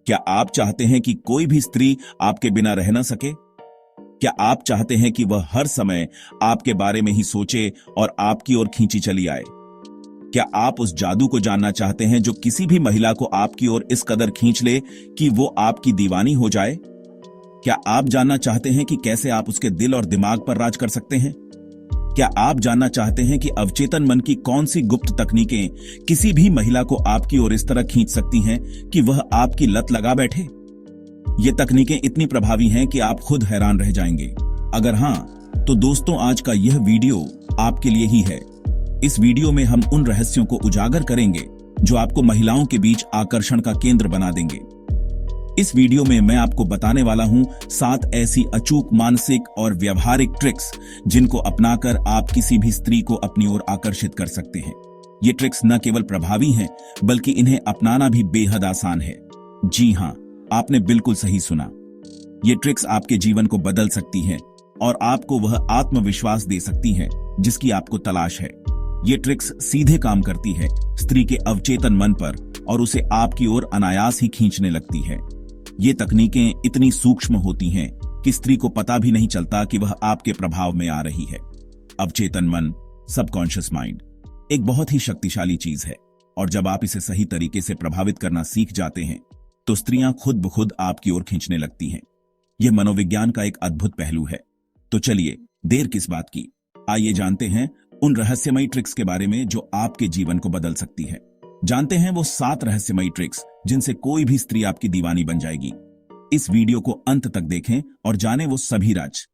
क्या आप चाहते हैं कि कोई भी स्त्री आपके बिना रह ना सके? क्या आप चाहते हैं कि वह हर समय आपके बारे में ही सोचे और आपकी ओर खींची चली आए? क्या आप उस जादू को जानना चाहते हैं जो किसी भी महिला को आपकी ओर इस कदर खींच ले कि वो आपकी दीवानी हो जाए? क्या आप जानना चाहते हैं कि कैसे आप उसके दिल और दिमाग पर राज कर सकते हैं? क्या आप जानना चाहते हैं कि अवचेतन मन की कौन सी गुप्त तकनीकें किसी भी महिला को आपकी ओर इस तरह खींच सकती हैं कि वह आपकी लत लगा बैठे? ये तकनीकें इतनी प्रभावी हैं कि आप खुद हैरान रह जाएंगे। अगर हां, तो दोस्तों आज का यह वीडियो आपके लिए ही है। इस वीडियो में हम उन रहस्यों को उजागर करेंगे जो आपको महिलाओं के बीच आकर्षण का केंद्र बना देंगे। इस वीडियो में मैं आपको बताने वाला हूं 7 ऐसी अचूक मानसिक और व्यवहारिक ट्रिक्स जिनको अपनाकर आप किसी भी स्त्री को अपनी ओर आकर्षित कर सकते हैं। ये ट्रिक्स न केवल प्रभावी हैं, बल्कि इन्हें अपनाना भी बेहद आसान है। जी हां, आपने बिल्कुल सही सुना। ये ट्रिक्स आपके जीवन को बदल सकती हैं और आपको वह आत्मविश्वास दे सकती हैं जिसकी आपको तलाश है। ये ट्रिक्स सीधे काम करती है स्त्री के अवचेतन मन पर और उसे आपकी ओर अनायास ही खींचने लगती है। ये तकनीकें इतनी सूक्ष्म होती हैं कि स्त्री को पता भी नहीं चलता कि वह आपके प्रभाव में आ रही है। अवचेतन मन, सबकॉन्शियस माइंड, एक बहुत ही शक्तिशाली चीज है और जब आप इसे सही तरीके से प्रभावित करना सीख जाते हैं तो स्त्रियां खुद ब खुद आपकी ओर खींचने लगती हैं। यह मनोविज्ञान का एक अद्भुत पहलू है। तो चलिए, देर किस बात की, आइए जानते हैं उन रहस्यमयी ट्रिक्स के बारे में जो आपके जीवन को बदल सकती है। जानते हैं वो 7 रहस्यमयी ट्रिक्स जिनसे कोई भी स्त्री आपकी दीवानी बन जाएगी। इस वीडियो को अंत तक देखें और जानें वो सभी राज।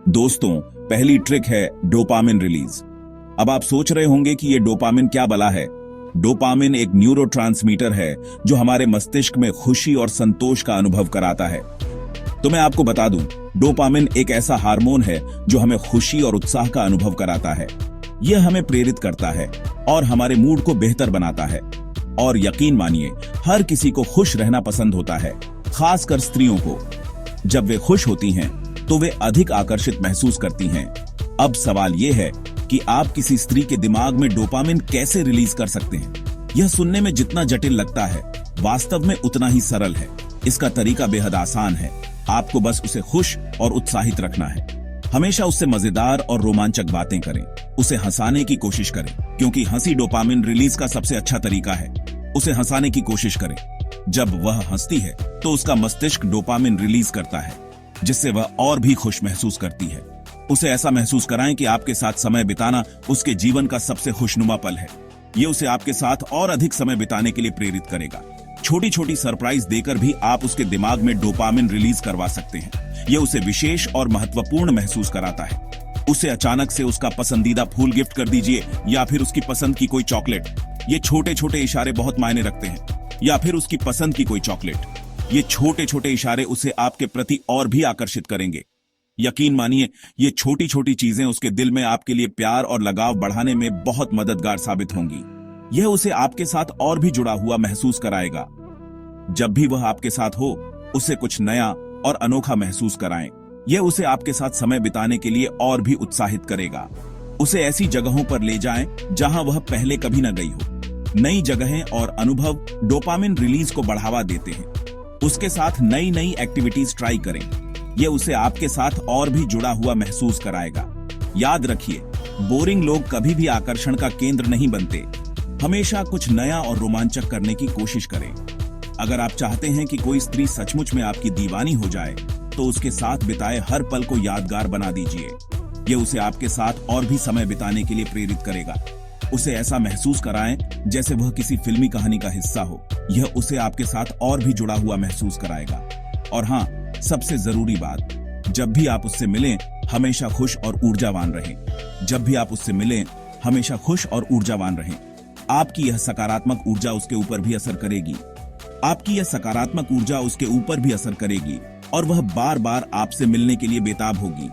दोस्तों, पहली ट्रिक है डोपामिन रिलीज। अब आप सोच रहे होंगे कि ये डोपामिन क्या बला है। डोपामिन एक न्यूरोट्रांसमीटर है जो हमारे मस्तिष्क में खुशी और संतोष का अनुभव कराता है। तो मैं आपको बता दूं, डोपामिन एक ऐसा हार्मोन है जो हमें खुशी और उत्साह का अनुभव कराता है। यह हमें प्रेरित करता है और हमारे मूड को बेहतर बनाता है। और यकीन मानिए, हर किसी को खुश रहना पसंद होता है, खासकर स्त्रियों को। जब वे खुश होती हैं तो वे अधिक आकर्षित महसूस करती हैं। अब सवाल यह है कि आप किसी स्त्री के दिमाग में डोपामिन कैसे रिलीज कर सकते हैं। यह सुनने में जितना जटिल लगता है, वास्तव में उतना ही सरल है। इसका तरीका बेहद आसान है। आपको बस उसे खुश और उत्साहित रखना है। हमेशा उससे मजेदार और रोमांचक बातें करें। उसे हंसाने की कोशिश करें, क्योंकि हंसी डोपामिन रिलीज का सबसे अच्छा तरीका है। उसे हंसाने की कोशिश करें। जब वह हंसती है तो उसका मस्तिष्क डोपामिन रिलीज करता है, जिससे वह और भी खुश महसूस करती है। उसे ऐसा महसूस कराएं कि आपके साथ समय बिताना उसके जीवन का सबसे खुशनुमा पल है। ये उसे आपके साथ और अधिक समय बिताने के लिए प्रेरित करेगा। छोटी छोटी सरप्राइज देकर भी आप उसके दिमाग में डोपामिन रिलीज करवा सकते हैं। यह उसे विशेष और महत्वपूर्ण महसूस कराता है। उसे अचानक से उसका पसंदीदा फूल गिफ्ट कर दीजिए या फिर उसकी पसंद की कोई चॉकलेट। ये छोटे छोटे इशारे बहुत मायने रखते हैं। या फिर उसकी पसंद की कोई चॉकलेट। ये छोटे छोटे इशारे उसे आपके प्रति और भी आकर्षित करेंगे। यकीन मानिए, ये छोटी छोटी चीजें उसके दिल में आपके लिए प्यार और लगाव बढ़ाने में बहुत मददगार साबित होंगी। यह उसे आपके साथ और भी जुड़ा हुआ महसूस कराएगा। जब भी वह आपके साथ हो, उसे कुछ नया और अनोखा महसूस कराएं। यह उसे आपके साथ समय बिताने के लिए और भी उत्साहित करेगा। उसे ऐसी जगहों पर ले जाएं जहां वह पहले कभी न गई हो। नई जगहें और अनुभव डोपामिन रिलीज को बढ़ावा देते हैं। उसके साथ नई नई एक्टिविटीज ट्राई करें। यह उसे आपके साथ और भी जुड़ा हुआ महसूस कराएगा। याद रखिए, बोरिंग लोग कभी भी आकर्षण का केंद्र नहीं बनते। हमेशा कुछ नया और रोमांचक करने की कोशिश करें। अगर आप चाहते हैं कि कोई स्त्री सचमुच में आपकी दीवानी हो जाए, तो उसके साथ बिताए हर पल को यादगार बना दीजिए। यह उसे आपके साथ और भी समय बिताने के लिए प्रेरित करेगा। उसे ऐसा महसूस कराएं जैसे वह किसी फिल्मी कहानी का हिस्सा हो। यह उसे आपके साथ और भी जुड़ा हुआ महसूस कराएगा। और हाँ, सबसे जरूरी बात, जब भी आप उससे मिलें, हमेशा खुश और ऊर्जावान रहें। जब भी आप उससे मिलें, हमेशा खुश और ऊर्जावान रहें। आपकी यह सकारात्मक ऊर्जा उसके ऊपर भी असर करेगी। आपकी यह सकारात्मक ऊर्जा उसके ऊपर भी असर करेगी और वह बार बार आपसे मिलने के लिए बेताब होगी।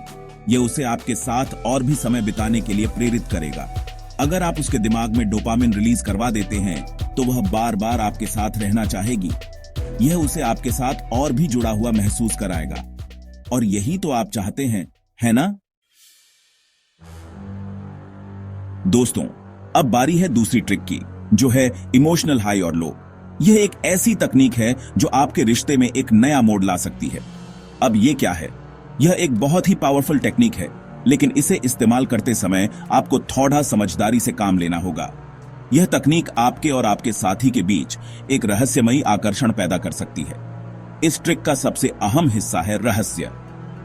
यह उसे आपके साथ और भी समय बिताने के लिए प्रेरित करेगा। अगर आप उसके दिमाग में डोपामिन रिलीज करवा देते हैं, तो वह बार बार आपके साथ रहना चाहेगी। यह उसे आपके साथ और भी जुड़ा हुआ महसूस कराएगा। और यही तो आप चाहते हैं, है ना? दोस्तों, अब बारी है दूसरी ट्रिक की। जो है इमोशनल हाई और लो। यह एक ऐसी तकनीक है जो आपके रिश्ते में एक नया मोड़ ला सकती है। अब ये क्या है? यह एक बहुत ही पावरफुल टेक्निक है, लेकिन इसे इस्तेमाल करते समय आपको थोड़ा समझदारी से काम लेना होगा। यह तकनीक आपके और आपके साथी के बीच एक रहस्यमयी आकर्षण पैदा कर सकती है। इस ट्रिक का सबसे अहम हिस्सा है रहस्य।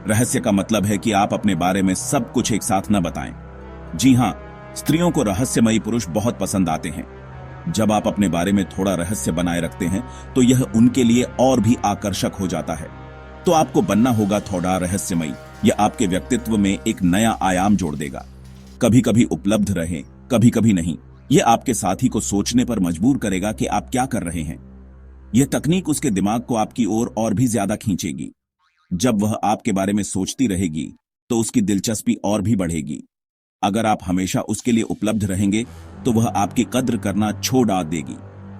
रहस्य का मतलब है कि आप अपने बारे में सब कुछ एक साथ न बताएं। जी हां, स्त्रियों को रहस्यमयी पुरुष बहुत पसंद आते हैं। जब आप अपने बारे में थोड़ा रहस्य बनाए रखते हैं तो यह उनके लिए और भी आकर्षक हो जाता है। तो आपको बनना होगा थोड़ा रहस्यमयी। यह आपके व्यक्तित्व में एक नया आयाम जोड़ देगा। कभी कभी उपलब्ध रहें, कभी कभी नहीं। यह आपके साथी को सोचने पर मजबूर करेगा कि आप क्या कर रहे हैं। यह तकनीक उसके दिमाग को आपकी ओर और भी ज्यादा खींचेगी। जब वह आपके बारे में सोचती रहेगी तो उसकी दिलचस्पी और भी बढ़ेगी। अगर आप हमेशा उसके लिए उपलब्ध रहेंगे तो वह आपकी कद्र करना छोड़ देगी।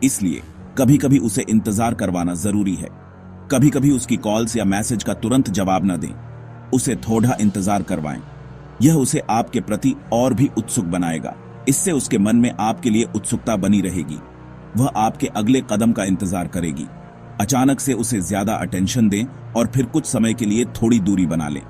इसलिए कभी कभी उसे इंतजार करवाना जरूरी है। कभी कभी उसकी कॉल्स या मैसेज का तुरंत जवाब न दें, उसे थोड़ा इंतजार करवाएं। यह उसे आपके प्रति और भी उत्सुक बनाएगा। इससे उसके मन में आपके लिए उत्सुकता बनी रहेगी। वह आपके अगले कदम का इंतजार करेगी। अचानक से उसे ज्यादा अटेंशन दें और फिर कुछ समय के लिए थोड़ी दूरी बना लें।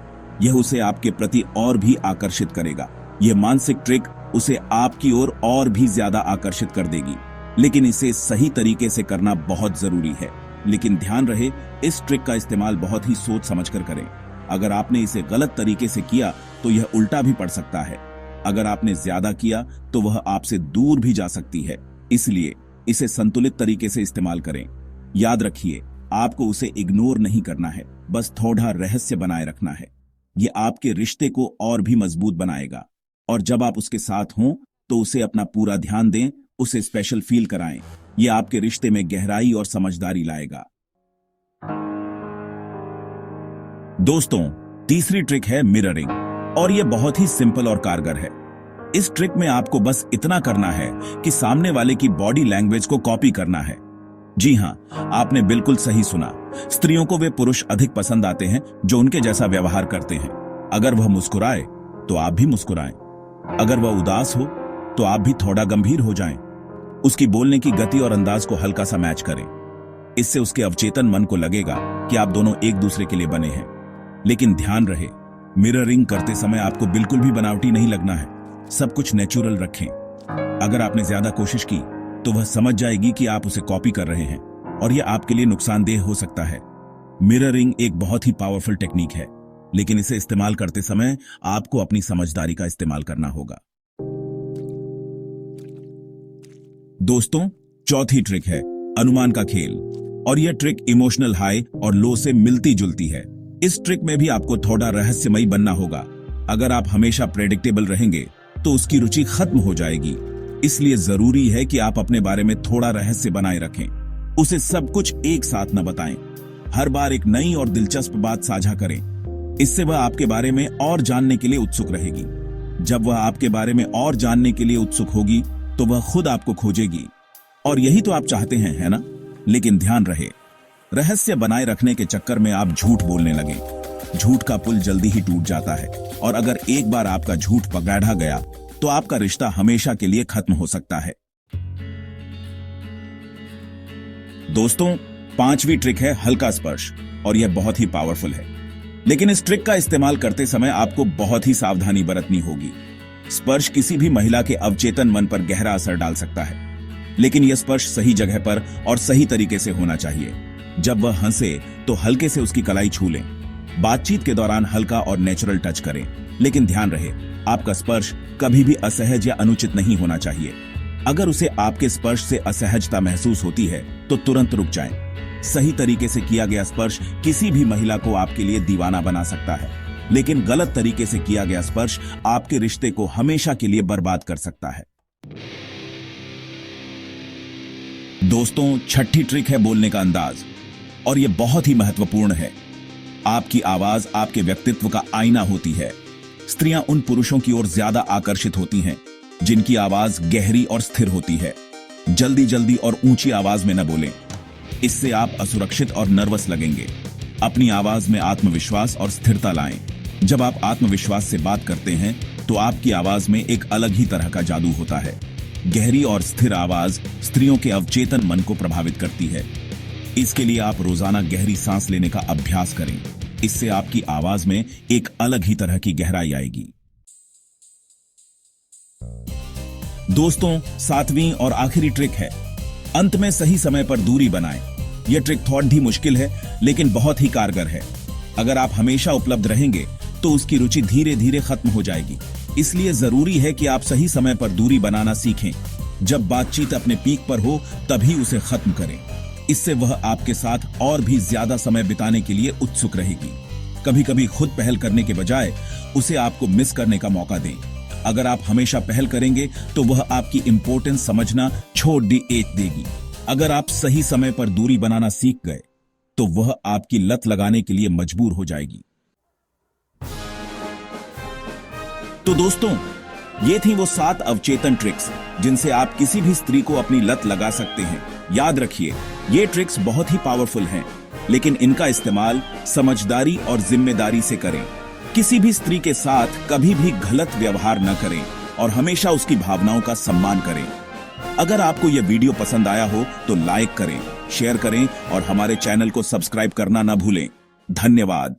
यह उसे आपके प्रति और भी आकर्षित करेगा। यह मानसिक ट्रिक उसे आपकी ओर और भी ज्यादा आकर्षित कर देगी, लेकिन इसे सही तरीके से करना बहुत जरूरी है। लेकिन ध्यान रहे, इस ट्रिक का इस्तेमाल बहुत ही सोच समझकर करें। अगर आपने इसे गलत तरीके से किया तो यह उल्टा भी पड़ सकता है। अगर आपने ज्यादा किया तो वह आपसे दूर भी जा सकती है। इसलिए इसे संतुलित तरीके से इस्तेमाल करें। याद रखिए, आपको उसे इग्नोर नहीं करना है, बस थोड़ा रहस्य बनाए रखना है। यह आपके रिश्ते को और भी मजबूत बनाएगा। और जब आप उसके साथ हों तो उसे अपना पूरा ध्यान दें, उसे स्पेशल फील कराएं। यह आपके रिश्ते में गहराई और समझदारी लाएगा। दोस्तों, तीसरी ट्रिक है मिररिंग, और यह बहुत ही सिंपल और कारगर है। इस ट्रिक में आपको बस इतना करना है कि सामने वाले की बॉडी लैंग्वेज को कॉपी करना है। जी हां, आपने बिल्कुल सही सुना। स्त्रियों को वे पुरुष अधिक पसंद आते हैं जो उनके जैसा व्यवहार करते हैं। अगर वह मुस्कुराए तो आप भी मुस्कुराएं। अगर वह उदास हो तो आप भी थोड़ा गंभीर हो जाएं। उसकी बोलने की गति और अंदाज को हल्का सा मैच करें। इससे उसके अवचेतन मन को लगेगा कि आप दोनों एक दूसरे के लिए बने हैं। लेकिन ध्यान रहे, मिररिंग करते समय आपको बिल्कुल भी बनावटी नहीं लगना है। सब कुछ नेचुरल रखें। अगर आपने ज्यादा कोशिश की तो वह समझ जाएगी कि आप उसे कॉपी कर रहे हैं, और यह आपके लिए नुकसानदेह हो सकता है। मिररिंग एक बहुत ही पावरफुल टेक्निक है, लेकिन इसे इस्तेमाल करते समय आपको अपनी समझदारी का इस्तेमाल करना होगा। दोस्तों, चौथी ट्रिक है अनुमान का खेल, और यह ट्रिक इमोशनल हाई और लो से मिलती जुलती है। इस ट्रिक में भी आपको थोड़ा रहस्यमयी बनना होगा। अगर आप हमेशा प्रेडिक्टेबल रहेंगे तो उसकी रुचि खत्म हो जाएगी। इसलिए जरूरी है कि आप अपने बारे में थोड़ा रहस्य बनाए रखें। उसे सब कुछ एक साथ न बताएं। हर बार एक नई और दिलचस्प बात साझा करें। इससे वह आपके बारे में और जानने के लिए उत्सुक रहेगी। जब वह आपके बारे में और जानने के लिए उत्सुक होगी तो वह खुद आपको खोजेगी, और यही तो आप चाहते हैं, है ना? लेकिन ध्यान रहे, रहस्य बनाए रखने के चक्कर में आप झूठ बोलने लगे। झूठ का पुल जल्दी ही टूट जाता है, और अगर एक बार आपका झूठ पकड़ा गया तो आपका रिश्ता हमेशा के लिए खत्म हो सकता है। दोस्तों, पांचवी ट्रिक है हल्का स्पर्श, और यह बहुत ही पावरफुल है। लेकिन इस ट्रिक का इस्तेमाल करते समय आपको बहुत ही सावधानी बरतनी होगी। स्पर्श किसी भी महिला के अवचेतन मन पर गहरा असर डाल सकता है, लेकिन यह स्पर्श सही जगह पर और सही तरीके से होना चाहिए। जब वह हंसे तो हल्के से उसकी कलाई छू लें। बातचीत के दौरान हल्का और नेचुरल टच करें, लेकिन ध्यान रहे, आपका स्पर्श कभी भी असहज या अनुचित नहीं होना चाहिए। अगर उसे आपके स्पर्श से असहजता महसूस होती है तो तुरंत रुक जाएं। सही तरीके से किया गया स्पर्श किसी भी महिला को आपके लिए दीवाना बना सकता है, लेकिन गलत तरीके से किया गया स्पर्श आपके रिश्ते को हमेशा के लिए बर्बाद कर सकता है। दोस्तों, छठी ट्रिक है बोलने का अंदाज, और यह बहुत ही महत्वपूर्ण है। आपकी आवाज आपके व्यक्तित्व का आईना होती है। स्त्रियां उन पुरुषों की ओर ज्यादा आकर्षित होती हैं जिनकी आवाज गहरी और स्थिर होती है। जल्दी जल्दी और ऊंची आवाज में न बोलें, इससे आप असुरक्षित और नर्वस लगेंगे। अपनी आवाज में आत्मविश्वास और स्थिरता लाएं। जब आप आत्मविश्वास से बात करते हैं तो आपकी आवाज में एक अलग ही तरह का जादू होता है। गहरी और स्थिर आवाज स्त्रियों के अवचेतन मन को प्रभावित करती है। इसके लिए आप रोजाना गहरी सांस लेने का अभ्यास करें। इससे आपकी आवाज में एक अलग ही तरह की गहराई आएगी। दोस्तों, 7वीं और आखिरी ट्रिक है, अंत में सही समय पर दूरी बनाएं। यह ट्रिक थोड़ी मुश्किल है, लेकिन बहुत ही कारगर है। अगर आप हमेशा उपलब्ध रहेंगे तो उसकी रुचि धीरे धीरे खत्म हो जाएगी। इसलिए जरूरी है कि आप सही समय पर दूरी बनाना सीखें। जब बातचीत अपने पीक पर हो तभी उसे खत्म करें। इससे वह आपके साथ और भी ज्यादा समय बिताने के लिए उत्सुक रहेगी। कभी कभी खुद पहल करने के बजाय उसे आपको मिस करने का मौका दें। अगर आप हमेशा पहल करेंगे तो वह आपकी इंपॉर्टेंस समझना छोड़ देगी। अगर आप सही समय पर दूरी बनाना सीख गए तो वह आपकी लत लगाने के लिए मजबूर हो जाएगी। तो दोस्तों, ये थी वो 7 अवचेतन ट्रिक्स जिनसे आप किसी भी स्त्री को अपनी लत लगा सकते हैं। याद रखिए, ये ट्रिक्स बहुत ही पावरफुल हैं, लेकिन इनका इस्तेमाल समझदारी और जिम्मेदारी से करें। किसी भी स्त्री के साथ कभी भी गलत व्यवहार न करें और हमेशा उसकी भावनाओं का सम्मान करें। अगर आपको यह वीडियो पसंद आया हो तो लाइक करें, शेयर करें और हमारे चैनल को सब्सक्राइब करना न भूलें। धन्यवाद।